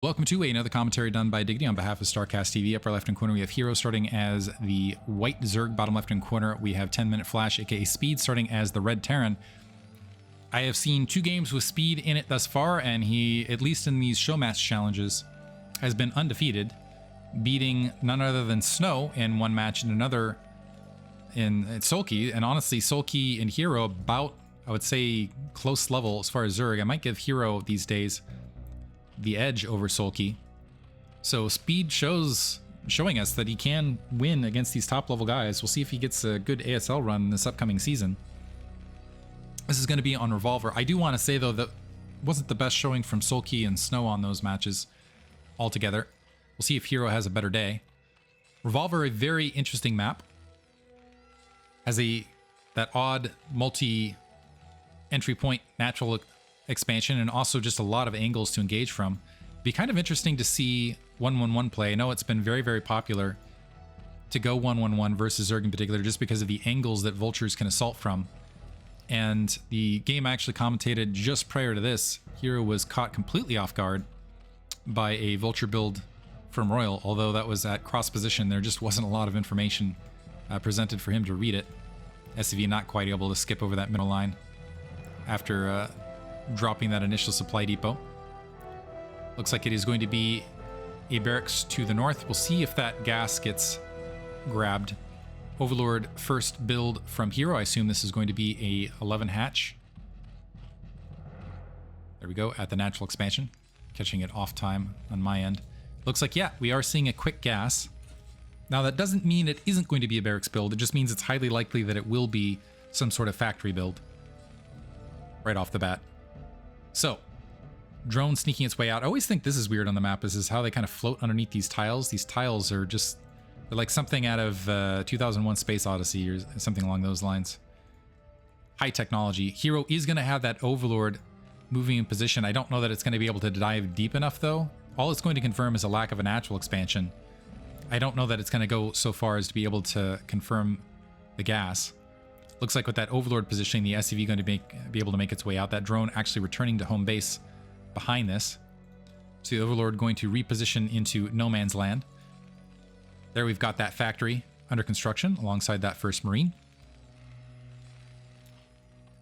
Welcome to another commentary done by Diggity on behalf of StarCastTV. Upper left-hand corner, we have Hero starting as the white Zerg. Bottom left-hand corner, we have 10-minute Flash, aka Speed, starting as the red Terran. I have seen 2 games with Speed in it thus far, and he, at least in these show match challenges, has been undefeated, beating none other than Snow in one match and another in Sulky. And honestly, Sulky and Hero about, I would say, close level as far as Zerg. I might give Hero these days the edge over Sulky. So Speed showing us that he can win against these top level guys. We'll see if he gets a good ASL run this upcoming season. This is going to be on Revolver. I do want to say though that wasn't the best showing from Sulky and Snow on those matches altogether. We'll see if Hero has a better day. Revolver, a very interesting map. Has that odd multi entry point natural expansion, and also just a lot of angles to engage from. Be kind of interesting to see 1-1-1 play. I know it's been very, very popular to go 1-1-1 versus Zerg in particular, just because of the angles that vultures can assault from. And the game I actually commentated just prior to this, Hero was caught completely off guard by a vulture build from Royal, although that was at cross position. There just wasn't a lot of information presented for him to read it. SCV not quite able to skip over that middle line after dropping that initial supply depot. Looks like it is going to be a barracks to the north. We'll see if that gas gets grabbed. Overlord first build from Hero. I assume this is going to be a 11 hatch. There we go, at the natural expansion. Catching it off time on my end. Looks like, yeah, we are seeing a quick gas. Now that doesn't mean it isn't going to be a barracks build. It just means it's highly likely that it will be some sort of factory build right off the bat. So, drone sneaking its way out. I always think this is weird on the map, is how they kind of float underneath these tiles. These tiles are just, they're like something out of 2001 Space Odyssey or something along those lines. High technology. Hero is going to have that Overlord moving in position. I don't know that it's going to be able to dive deep enough though. All it's going to confirm is a lack of a natural expansion. I don't know that it's going to go so far as to be able to confirm the gas. Looks like with that Overlord positioning, the SCV going to be able to make its way out. That drone actually returning to home base behind this. So the Overlord going to reposition into no man's land. There we've got that factory under construction alongside that first Marine.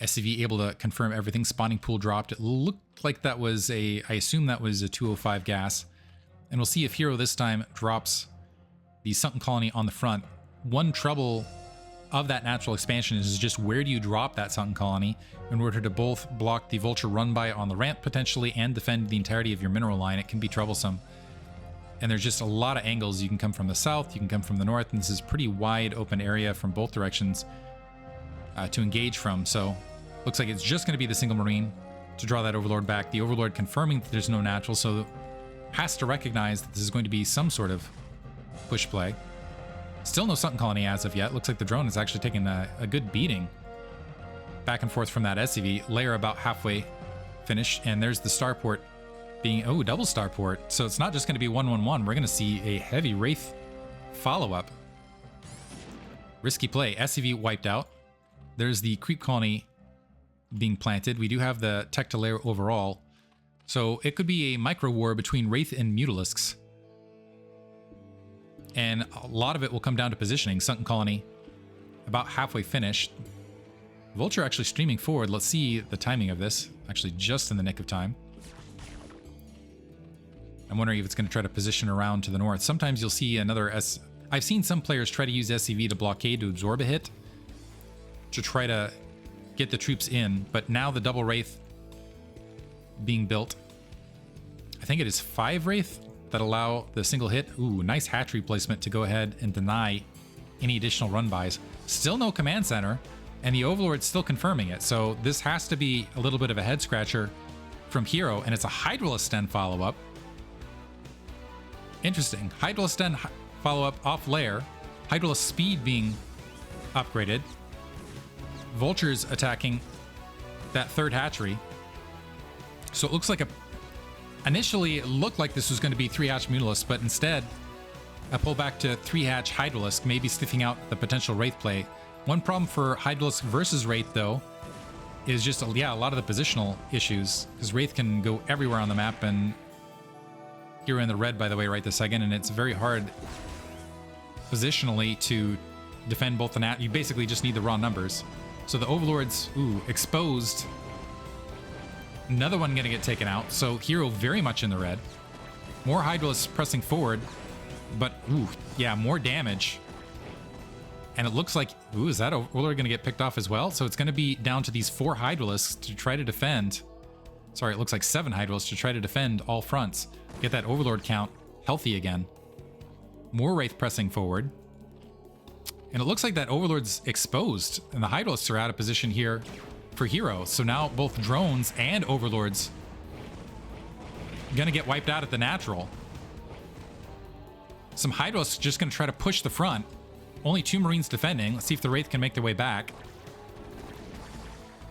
SCV able to confirm everything. Spawning pool dropped. It looked like that was I assume that was a 205 gas. And we'll see if Hero this time drops the sunken colony on the front. One trouble of that natural expansion is just where do you drop that sunken colony in order to both block the vulture run by on the ramp potentially and defend the entirety of your mineral line. It can be troublesome. And there's just a lot of angles. You can come from the south, you can come from the north, and this is pretty wide open area from both directions to engage from. So looks like it's just going to be the single Marine to draw that Overlord back. The Overlord confirming that there's no natural, so has to recognize that this is going to be some sort of push play. Still no sunken colony as of yet. Looks like the drone is actually taking a good beating back and forth from that SCV. Layer about halfway finished, and there's the starport being, oh, double starport. So it's not just going to be 1-1-1. We're going to see a heavy Wraith follow-up. Risky play. SCV wiped out. There's the creep colony being planted. We do have the tech to layer overall. So it could be a micro war between Wraith and Mutalisks. And a lot of it will come down to positioning. Sunken colony about halfway finished. Vulture actually streaming forward. Let's see the timing of this. Actually just in the nick of time. I'm wondering if it's going to try to position around to the north. Sometimes you'll see another I've seen some players try to use SCV to blockade to absorb a hit to try to get the troops in. But now the double Wraith being built. I think it is 5 Wraith that allow the single hit. Ooh, nice hatchery placement to go ahead and deny any additional run-bys. Still no command center, and the Overlord's still confirming it. So this has to be a little bit of a head-scratcher from Hero, and it's a Hydralisk follow-up. Interesting. Hydralisk follow-up off layer. Hydralisk speed being upgraded. Vultures attacking that third hatchery. So it looks like initially, it looked like this was going to be 3-hatch Mutalisk, but instead, a pullback to 3-hatch Hydralisk, maybe sniffing out the potential Wraith play. One problem for Hydralisk versus Wraith, though, is just, yeah, a lot of the positional issues, because Wraith can go everywhere on the map, and Hero in the red, by the way, right this second, and it's very hard positionally to defend both the you basically just need the raw numbers. So the Overlord's, exposed. Another one gonna get taken out. So Hero very much in the red. More Hydralisks pressing forward, but yeah, more damage. And it looks like, is that Overlord gonna get picked off as well? So it's gonna be down to these 4 Hydralisks to try to defend. Sorry, it looks like 7 Hydralisks to try to defend all fronts. Get that Overlord count healthy again. More Wraith pressing forward. And it looks like that Overlord's exposed, and the Hydralisks are out of position here for Hero. So now both drones and Overlords gonna get wiped out at the natural. Some Hydralisks just gonna try to push the front. Only 2 Marines defending. Let's see if the Wraith can make their way back.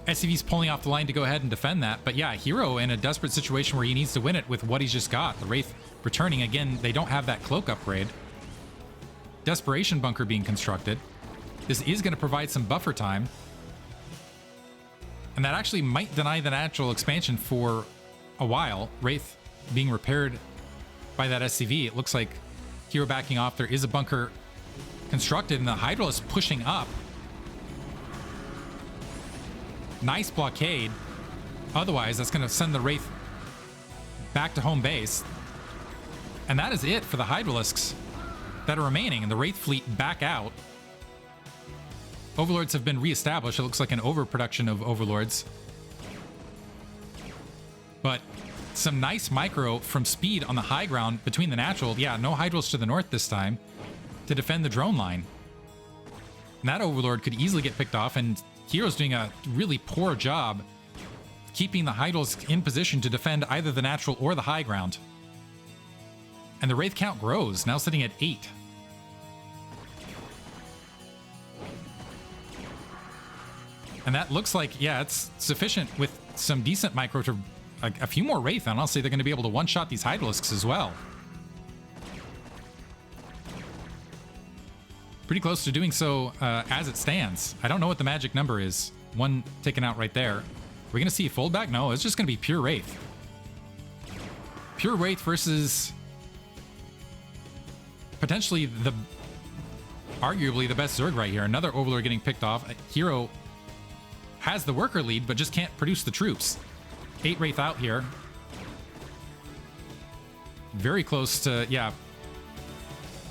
SCV's pulling off the line to go ahead and defend that. But yeah, Hero in a desperate situation where he needs to win it with what he's just got. The Wraith returning again. They don't have that cloak upgrade. Desperation bunker being constructed. This is going to provide some buffer time. And that actually might deny the natural expansion for a while. Wraith being repaired by that SCV. It looks like Hero backing off. There is a bunker constructed and the Hydralisk pushing up. Nice blockade. Otherwise, that's going to send the Wraith back to home base. And that is it for the Hydralisks that are remaining, and the Wraith fleet back out. Overlords have been reestablished. It looks like an overproduction of Overlords. But some nice micro from speed on the high ground between the natural. Yeah, no Hydrals to the north this time to defend the drone line. And that Overlord could easily get picked off, and Hero's doing a really poor job keeping the Hydrals in position to defend either the natural or the high ground. And the Wraith count grows, now sitting at 8. And that looks like, yeah, it's sufficient with some decent micro to a few more Wraith, and honestly, they're going to be able to one-shot these Hydralisks as well. Pretty close to doing so as it stands. I don't know what the magic number is. One taken out right there. We're going to see a foldback? No, it's just going to be pure Wraith. Pure Wraith versus potentially arguably the best Zerg right here. Another Overlord getting picked off. Hero has the worker lead, but just can't produce the troops. 8 Wraith out here. Very close to, yeah,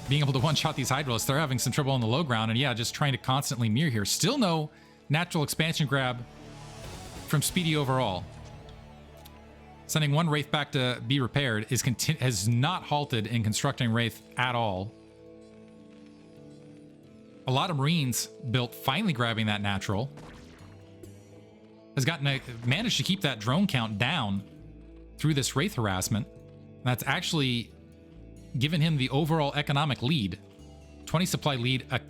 being able to one-shot these Hydralisks. They're having some trouble on the low ground, and yeah, just trying to constantly mirror here. Still no natural expansion grab from Speedy overall. Sending 1 Wraith back to be repaired has not halted in constructing Wraith at all. A lot of Marines built, finally grabbing that natural. Has managed to keep that drone count down through this Wraith harassment. That's actually given him the overall economic lead. 20 supply lead, a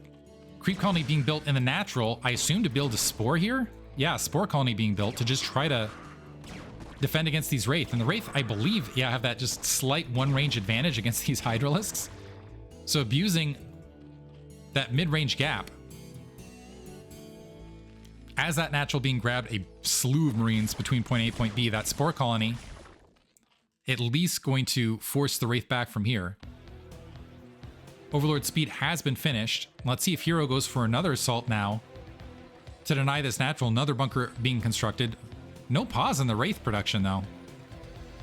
creep colony being built in the natural, I assume to build a spore here? Yeah, a spore colony being built to just try to defend against these Wraith. And the Wraith, I believe, yeah, have that just slight one-range advantage against these Hydralisks. So abusing that mid-range gap. As that natural being grabbed, a slew of Marines between point A and point B. That spore colony at least going to force the Wraith back from here. Overlord speed has been finished. Let's see if Hero goes for another assault now to deny this natural. Another bunker being constructed. No pause in the Wraith production, though.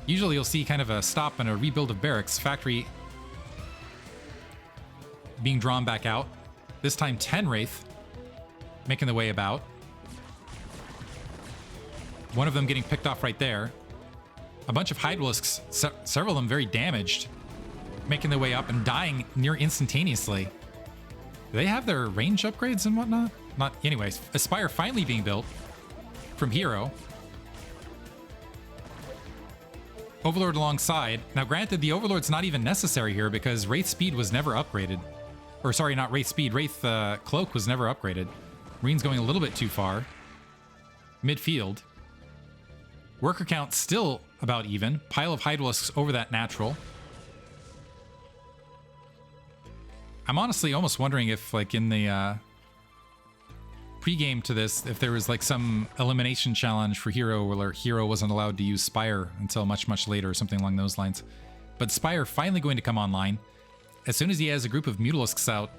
Usually you'll see kind of a stop and a rebuild of barracks. Factory being drawn back out. This time 10 Wraith making the way about. One of them getting picked off right there. A bunch of Hydralisks, several of them very damaged, making their way up and dying near instantaneously. Do they have their range upgrades and whatnot? Not, anyways. Aspire finally being built from Hero. Overlord alongside. Now, granted, the Overlord's not even necessary here because Wraith speed was never upgraded. Or sorry, not Wraith speed. Wraith cloak was never upgraded. Marine's going a little bit too far. Midfield. Worker count still about even. Pile of Hydralisks over that natural. I'm honestly almost wondering if, like, in the pre-game to this, if there was, like, some elimination challenge for Hero where Hero wasn't allowed to use Spire until much, much later or something along those lines. but Spire finally going to come online. As soon as he has a group of Mutalisks out,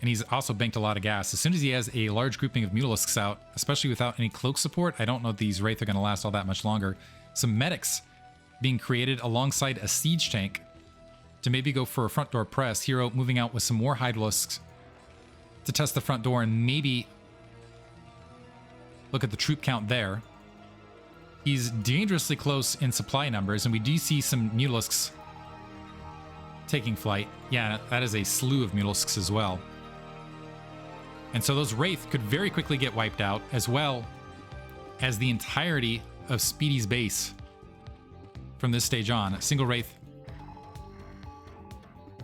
and he's also banked a lot of gas, as soon as he has a large grouping of Mutalisks out, especially without any cloak support, I don't know if these Wraith are going to last all that much longer. Some medics being created alongside a siege tank to maybe go for a front door press. Hero moving out with some more Hydralisks to test the front door and maybe look at the troop count there. He's dangerously close in supply numbers, and we do see some Mutalisks taking flight. Yeah, that is a slew of Mutalisks as well. And so those Wraith could very quickly get wiped out, as well as the entirety of Speedy's base from this stage on. A single Wraith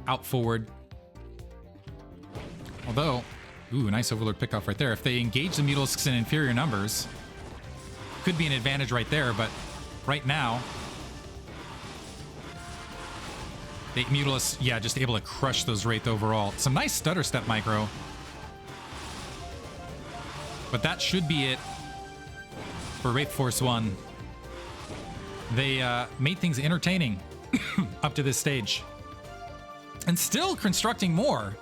out forward. Although, ooh, nice Overlord pickoff right there. If they engage the Mutalisks in inferior numbers, could be an advantage right there, but right now, the Mutalisks, yeah, just able to crush those Wraith overall. Some nice stutter step micro. But that should be it for Wraith Force 1. They made things entertaining up to this stage. And still constructing more.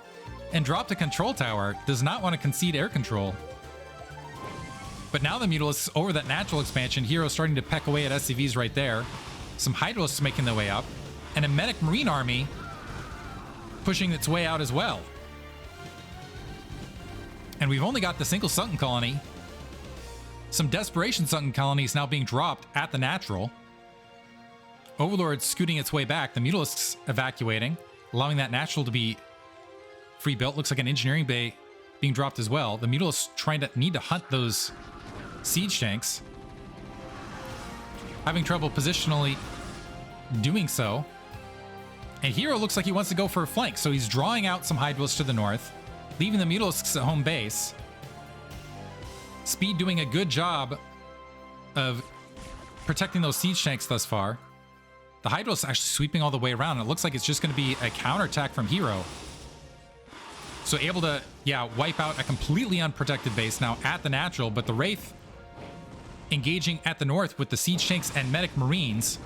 And dropped a control tower. Does not want to concede air control. But now the Mutalisks over that natural expansion. Hero starting to peck away at SCVs right there. Some Hydralisks making their way up. And a medic Marine army pushing its way out as well. And we've only got the single Sunken colony. Some desperation Sunken colonies now being dropped at the natural. Overlord scooting its way back. The Mutalisks evacuating, allowing that natural to be free built. Looks like an engineering bay being dropped as well. The Mutalisks need to hunt those siege tanks. Having trouble positionally doing so. And Hero looks like he wants to go for a flank, so he's drawing out some Hydralisks to the north, leaving the Mutalisks at home base. Speed doing a good job of protecting those siege tanks thus far. The Hydralisks actually sweeping all the way around. It looks like it's just going to be a counterattack from Hero. So able to, yeah, wipe out a completely unprotected base now at the natural, but the Wraith engaging at the north with the siege tanks and medic Marines.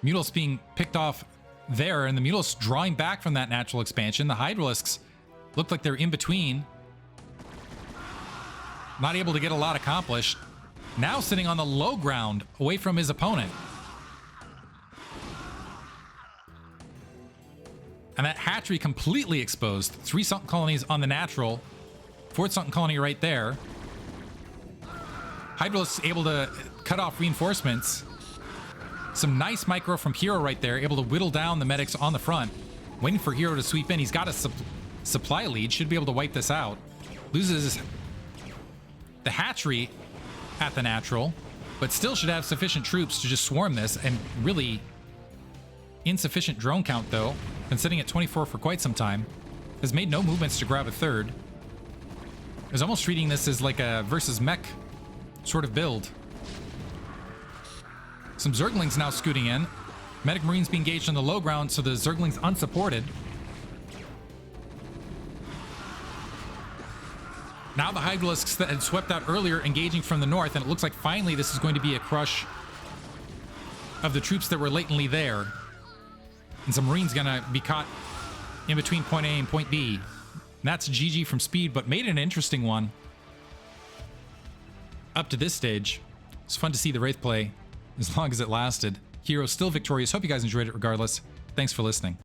Mutalisks being picked off there, and the Mutalisks drawing back from that natural expansion. The Hydralisks look like they're in between. Not able to get a lot accomplished. Now sitting on the low ground away from his opponent. And that hatchery completely exposed. 3 Sunken colonies on the natural. 4th Sunken colony right there. Hydralisks able to cut off reinforcements. Some nice micro from Hero right there, able to whittle down the medics on the front. Waiting for Hero to sweep in. He's got a supply lead, should be able to wipe this out. Loses the hatchery at the natural, but still should have sufficient troops to just swarm this. And really insufficient drone count though. Been sitting at 24 for quite some time. Has made no movements to grab a third. Is almost treating this as like a versus mech sort of build. Some Zerglings now scooting in. Medic Marines being engaged on the low ground, so the Zerglings unsupported. Now the Hydralisks that had swept out earlier engaging from the north, and it looks like finally this is going to be a crush of the troops that were latently there. And some Marines gonna be caught in between point A and point B. And that's GG from Speed, but made it an interesting one up to this stage. It's fun to see the Wraith play as long as it lasted. Hero still victorious. Hope you guys enjoyed it regardless. Thanks for listening.